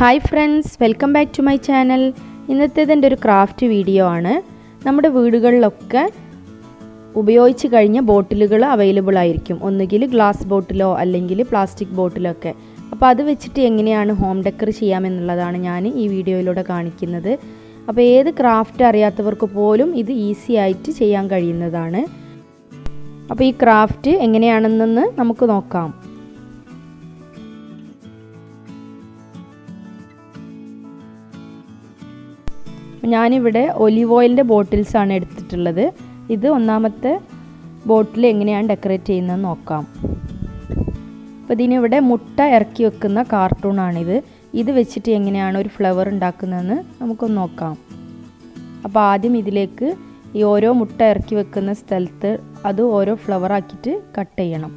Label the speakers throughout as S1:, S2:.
S1: Hi friends, welcome back to my channel. ഇന്നത്തേതിൻ്റെ ഒരു craft video ആണ്. നമ്മുടെ വീടുകളിലൊക്കെ ഉപയോഗിച്ച് കഴിഞ്ഞ ബോട്ടിലുകൾ അവൈലബിൾ ആയിരിക്കും. ഒന്നുകിൽ ഗ്ലാസ് ബോട്ടിലോ അല്ലെങ്കിൽ പ്ലാസ്റ്റിക് ബോട്ടിലോ ഒക്കെ. അപ്പോൾ അത് വെച്ചിട്ട് എങ്ങനെയാണ് ഹോം ഡെക്കർ ചെയ്യാമെന്നുള്ളതാണ് ഞാൻ ഈ വീഡിയോയിലൂടെ കാണിക്കുന്നത്. അപ്പോൾ ഏത് ക്രാഫ്റ്റ് അറിയാത്തവർക്ക് പോലും ഇത് ഈസി ആയിട്ട് ചെയ്യാൻ കഴിയുന്നതാണ്. അപ്പോൾ ഈ ക്രാഫ്റ്റ് എങ്ങനെയാണെന്ന് നമുക്ക് നോക്കാം. ഞാനിവിടെ ഒലിവ് ഓയിലിൻ്റെ ബോട്ടിൽസാണ് എടുത്തിട്ടുള്ളത്. ഇത് ഒന്നാമത്തെ ബോട്ടിൽ എങ്ങനെയാണ് ഡെക്കറേറ്റ് ചെയ്യുന്നതെന്ന് നോക്കാം. അപ്പോൾ ഇതിനിവിടെ മുട്ട ഇറക്കി വെക്കുന്ന കാർട്ടൂണാണിത്. ഇത് വെച്ചിട്ട് എങ്ങനെയാണ് ഒരു ഫ്ലവർ ഉണ്ടാക്കുന്നതെന്ന് നമുക്കൊന്ന് നോക്കാം. അപ്പോൾ ആദ്യം ഇതിലേക്ക് ഈ ഓരോ മുട്ട ഇറക്കി വെക്കുന്ന സ്ഥലത്ത് അത് ഓരോ ഫ്ലവർ ആക്കിയിട്ട് കട്ട് ചെയ്യണം.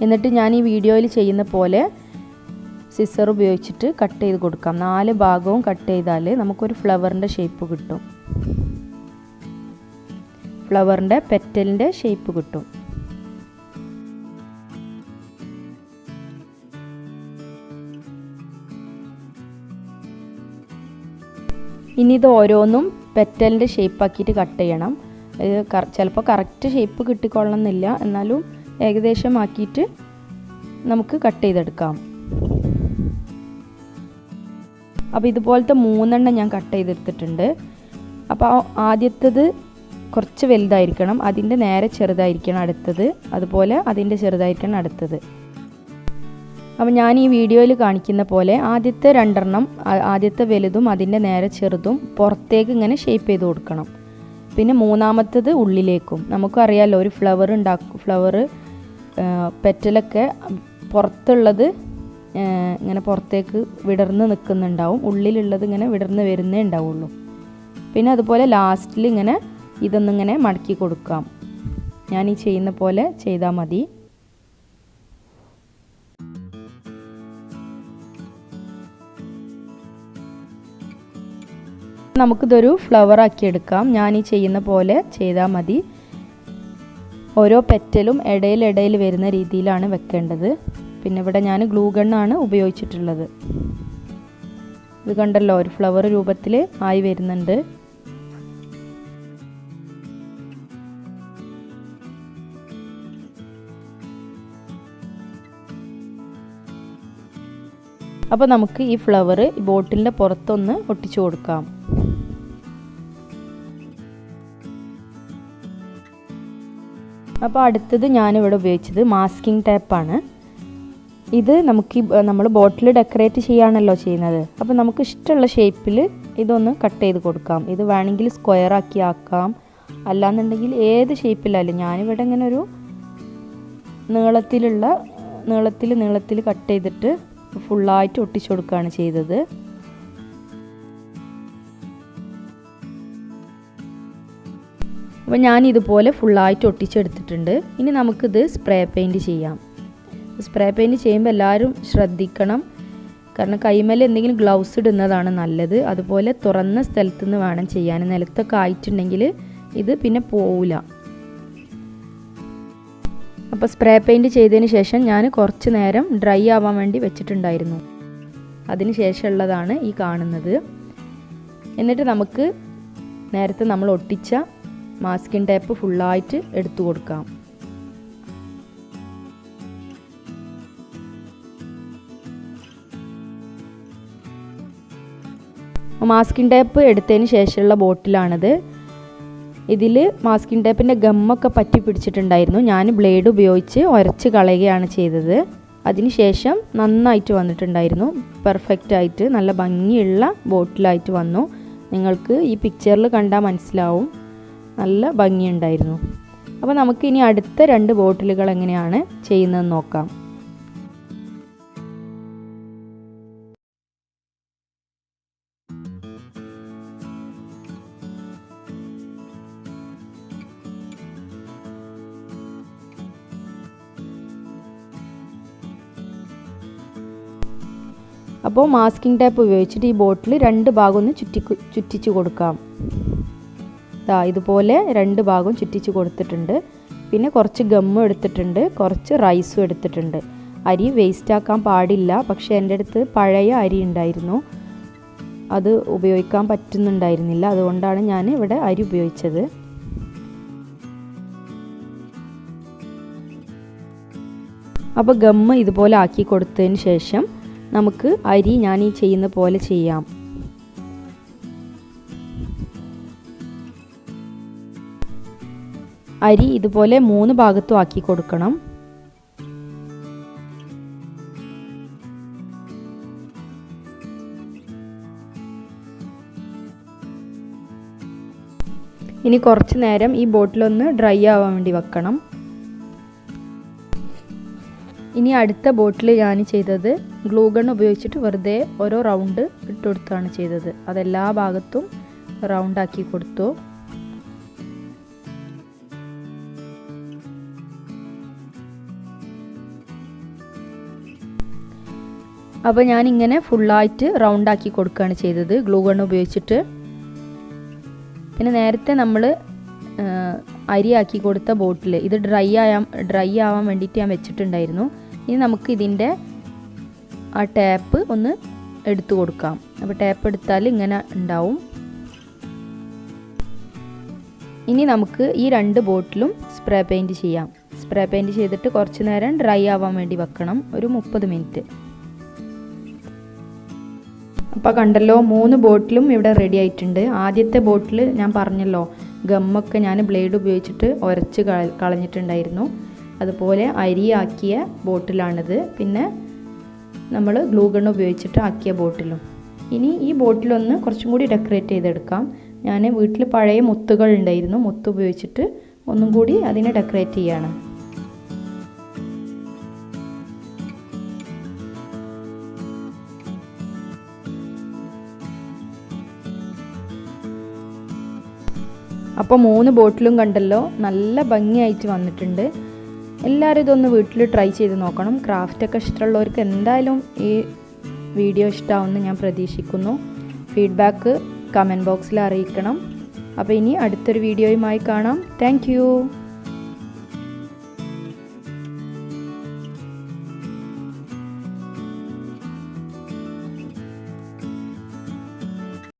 S1: എന്നിട്ട് ഞാൻ ഈ വീഡിയോയിൽ ചെയ്യുന്ന പോലെ സിസർ ഉപയോഗിച്ചിട്ട് കട്ട് ചെയ്ത് കൊടുക്കാം. 4 ഭാഗവും കട്ട് ചെയ്താൽ നമുക്കൊരു ഫ്ലവറിൻ്റെ ഷേപ്പ് കിട്ടും. ഫ്ലവറിൻ്റെ പെറ്റലിൻ്റെ ഷേപ്പ് കിട്ടും. ഇനി ഇത് ഓരോന്നും പെറ്റലിൻ്റെ ഷേപ്പാക്കിയിട്ട് കട്ട് ചെയ്യണം. ചിലപ്പോൾ കറക്റ്റ് ഷേപ്പ് കിട്ടിക്കൊള്ളണമെന്നില്ല, എന്നാലും ഏകദേശം ആക്കിയിട്ട് നമുക്ക് കട്ട് ചെയ്തെടുക്കാം. അപ്പോൾ ഇതുപോലത്തെ 3 ഞാൻ കട്ട് ചെയ്തെടുത്തിട്ടുണ്ട്. അപ്പോൾ ആദ്യത്തേത് കുറച്ച് വലുതായിരിക്കണം, അതിൻ്റെ നേരെ ചെറുതായിരിക്കണം അടുത്തത്, അതുപോലെ അതിൻ്റെ ചെറുതായിരിക്കണം അടുത്തത്. അപ്പോൾ ഞാൻ ഈ വീഡിയോയിൽ കാണിക്കുന്ന പോലെ ആദ്യത്തെ 2 ആദ്യത്തെ വലുതും അതിൻ്റെ നേരെ ചെറുതും പുറത്തേക്ക് ഇങ്ങനെ ഷേപ്പ് ചെയ്ത് കൊടുക്കണം. പിന്നെ മൂന്നാമത്തത് ഉള്ളിലേക്കും. നമുക്കറിയാമല്ലോ ഒരു ഫ്ലവർ പെറ്റലൊക്കെ പുറത്തുള്ളത് ഇങ്ങനെ പുറത്തേക്ക് വിടർന്ന് നിൽക്കുന്നുണ്ടാവും, ഉള്ളിലുള്ളത് ഇങ്ങനെ വിടർന്ന് വരുന്നേ ഉണ്ടാവുള്ളൂ. പിന്നെ അതുപോലെ ലാസ്റ്റിൽ ഇങ്ങനെ ഇതൊന്നിങ്ങനെ മടക്കി കൊടുക്കാം. ഞാൻ ഈ ചെയ്യുന്ന പോലെ ചെയ്താൽ മതി. നമുക്കിതൊരു ഫ്ലവർ ആക്കി എടുക്കാം. ഞാൻ ഈ ചെയ്യുന്ന പോലെ ചെയ്താൽ മതി. ഓരോ പെറ്റലും ഇടയിൽ വരുന്ന രീതിയിലാണ് വെക്കേണ്ടത്. പിന്നെ ഇവിടെ ഞാൻ ഗ്ലൂ ഗണ്ണാണ് ഉപയോഗിച്ചിട്ടുള്ളത്. ഇത് കണ്ടല്ലോ, ഒരു ഫ്ലവർ രൂപത്തിൽ ആയി വരുന്നുണ്ട്. അപ്പോൾ നമുക്ക് ഈ ഫ്ലവർ ഈ ബോട്ടിലിൻ്റെ പുറത്തൊന്ന് ഒട്ടിച്ചു കൊടുക്കാം. അപ്പോൾ അടുത്തത് ഞാനിവിടെ ഉപയോഗിച്ചത് മാസ്കിംഗ് ടേപ്പാണ്. ഇത് നമ്മൾ ബോട്ടിൽ ഡെക്കറേറ്റ് ചെയ്യാണല്ലോ ചെയ്യുന്നത്. അപ്പോൾ നമുക്ക് ഇഷ്ടമുള്ള ഷേപ്പിൽ ഇതൊന്ന് കട്ട് ചെയ്ത് കൊടുക്കാം. ഇത് വേണമെങ്കിൽ സ്ക്വയർ ആക്കി ആക്കാം, അല്ലാന്നുണ്ടെങ്കിൽ ഏത് ഷേപ്പിലായാലും. ഞാനിവിടെ ഇങ്ങനെ ഒരു നീളത്തിൽ കട്ട് ചെയ്തിട്ട് ഫുള്ളായിട്ട് ഒട്ടിച്ചു കൊടുക്കുകയാണ് ചെയ്തത്. അപ്പോൾ ഞാൻ ഇതുപോലെ ഫുള്ളായിട്ട് ഒട്ടിച്ചെടുത്തിട്ടുണ്ട്. ഇനി നമുക്കിത് സ്പ്രേ പെയിൻറ്റ് ചെയ്യാം. സ്പ്രേ പെയിൻറ്റ് ചെയ്യുമ്പോൾ എല്ലാവരും ശ്രദ്ധിക്കണം, കാരണം കൈമേൽ എന്തെങ്കിലും ഗ്ലൗസ് ഇടുന്നതാണ് നല്ലത്. അതുപോലെ തുറന്ന സ്ഥലത്തു നിന്ന് വേണം ചെയ്യാൻ. നിലത്തൊക്കെ ആയിട്ടുണ്ടെങ്കിൽ ഇത് പിന്നെ പോവില്ല. അപ്പോൾ സ്പ്രേ പെയിൻറ്റ് ചെയ്തതിന് ശേഷം ഞാൻ കുറച്ച് നേരം ഡ്രൈ ആവാൻ വേണ്ടി വെച്ചിട്ടുണ്ടായിരുന്നു. അതിന് ശേഷമുള്ളതാണ് ഈ കാണുന്നത്. എന്നിട്ട് നമുക്ക് നേരത്തെ നമ്മൾ ഒട്ടിച്ച മാസ്കിംഗ് ടേപ്പ് ഫുള്ളായിട്ട് എടുത്തു കൊടുക്കാം. മാസ്കിംഗ് ടേപ്പ് എടുത്തതിന് ശേഷമുള്ള ബോട്ടിലാണിത്. ഇതിൽ മാസ്കിംഗ് ടേപ്പിൻ്റെ ഗമ്മൊക്കെ പറ്റി പിടിച്ചിട്ടുണ്ടായിരുന്നു. ഞാൻ ബ്ലേഡ് ഉപയോഗിച്ച് ഉരച്ച് കളയുകയാണ് ചെയ്തത്. അതിന് ശേഷം നന്നായിട്ട് വന്നിട്ടുണ്ടായിരുന്നു. പെർഫെക്റ്റായിട്ട് നല്ല ഭംഗിയുള്ള ബോട്ടിലായിട്ട് വന്നു. നിങ്ങൾക്ക് ഈ പിക്ചറിൽ കണ്ടാൽ മനസ്സിലാവും, നല്ല ഭംഗിയുണ്ടായിരുന്നു. അപ്പോൾ നമുക്കിനി അടുത്ത 2 ബോട്ടിലുകൾ എങ്ങനെയാണ് ചെയ്യുന്നതെന്ന് നോക്കാം. അപ്പോൾ മാസ്കിംഗ് ടേപ്പ് ഉപയോഗിച്ചിട്ട് ഈ ബോട്ടിൽ 2 ഭാഗം ഒന്ന് ചുറ്റിച്ചു കൊടുക്കാം. ഇതുപോലെ 2 ഭാഗവും ചുറ്റിച്ച് കൊടുത്തിട്ടുണ്ട്. പിന്നെ കുറച്ച് ഗമ്മും എടുത്തിട്ടുണ്ട്, കുറച്ച് റൈസും എടുത്തിട്ടുണ്ട്. അരി വേസ്റ്റ് ആക്കാൻ പാടില്ല, പക്ഷേ എൻ്റെ അടുത്ത് പഴയ അരി ഉണ്ടായിരുന്നു, അത് ഉപയോഗിക്കാൻ പറ്റുന്നുണ്ടായിരുന്നില്ല, അതുകൊണ്ടാണ് ഞാൻ ഇവിടെ അരി ഉപയോഗിച്ചത്. അപ്പോൾ ഗമ്മ് ഇതുപോലെ ആക്കി കൊടുത്തതിന് ശേഷം നമുക്ക് അരി ഞാൻ ഈ ചെയ്യുന്ന പോലെ ചെയ്യാം. അരി ഇതുപോലെ 3 ഭാഗത്തും ആക്കി കൊടുക്കണം. ഇനി കുറച്ച് നേരം ഈ ബോട്ടിലൊന്ന് ഡ്രൈ ആവാൻ വേണ്ടി വെക്കണം. ഇനി അടുത്ത ബോട്ടിൽ ഞാൻ ചെയ്തത് ഗ്ലൂ ഗൺ ഉപയോഗിച്ചിട്ട് വെറുതെ ഓരോ റൗണ്ട് ഇട്ട് കൊടുത്താണ് ചെയ്തത്. അതെല്ലാ ഭാഗത്തും റൗണ്ട് ആക്കി കൊടുത്തു. അപ്പോൾ ഞാനിങ്ങനെ ഫുള്ളായിട്ട് റൗണ്ട് ആക്കി കൊടുക്കുകയാണ് ചെയ്തത് ഗ്ലൂ ഗൺ ഉപയോഗിച്ചിട്ട്. പിന്നെ നേരത്തെ നമ്മൾ അരി ആക്കി കൊടുത്ത ബോട്ടിൽ ഇത് ഡ്രൈ ആവാൻ വേണ്ടിയിട്ട് ഞാൻ വെച്ചിട്ടുണ്ടായിരുന്നു. ഇനി നമുക്ക് ഇതിൻ്റെ ആ ടാപ്പ് ഒന്ന് എടുത്തു കൊടുക്കാം. അപ്പോൾ ടാപ്പ് എടുത്താൽ ഇങ്ങനെ ഉണ്ടാവും. ഇനി നമുക്ക് ഈ 2 ബോട്ടിലും സ്പ്രേ പെയിൻറ്റ് ചെയ്യാം. സ്പ്രേ പെയിൻറ്റ് ചെയ്തിട്ട് കുറച്ച് നേരം ഡ്രൈ ആവാൻ വേണ്ടി വെക്കണം, ഒരു 30 മിനിറ്റ്. അപ്പോൾ കണ്ടല്ലോ 3 ബോട്ടിലും ഇവിടെ റെഡി ആയിട്ടുണ്ട്. ആദ്യത്തെ ബോട്ടിൽ ഞാൻ പറഞ്ഞല്ലോ ഗമ്മൊക്കെ ഞാൻ ബ്ലേഡ് ഉപയോഗിച്ചിട്ട് ഉരച്ച് കളഞ്ഞിട്ടുണ്ടായിരുന്നു. അതുപോലെ അരിയാക്കിയ ബോട്ടിലാണിത്. പിന്നെ നമ്മൾ ഗ്ലൂ ഗൺ ഉപയോഗിച്ചിട്ട് ആക്കിയ ബോട്ടിലും. ഇനി ഈ ബോട്ടിലൊന്ന് കുറച്ചും കൂടി ഡെക്കറേറ്റ് ചെയ്തെടുക്കാം. ഞാൻ വീട്ടിൽ പഴയ മുത്തുകൾ ഉണ്ടായിരുന്നു, മുത്ത് ഉപയോഗിച്ചിട്ട് ഒന്നും കൂടി അതിനെ ഡെക്കറേറ്റ് ചെയ്യാണ്. അപ്പോൾ 3 ബോട്ടിലും കണ്ടല്ലോ നല്ല ഭംഗിയായിട്ട് വന്നിട്ടുണ്ട്. എല്ലാവരും ഇതൊന്ന് വീട്ടിൽ ട്രൈ ചെയ്ത് നോക്കണം. ക്രാഫ്റ്റൊക്കെ ഇഷ്ടമുള്ളവർക്ക് എന്തായാലും ഈ വീഡിയോ ഇഷ്ടമാവുമെന്ന് ഞാൻ പ്രതീക്ഷിക്കുന്നു. ഫീഡ്ബാക്ക് കമൻറ്റ് ബോക്സിൽ അറിയിക്കണം. അപ്പോൾ ഇനി അടുത്തൊരു വീഡിയോയുമായി കാണാം. താങ്ക്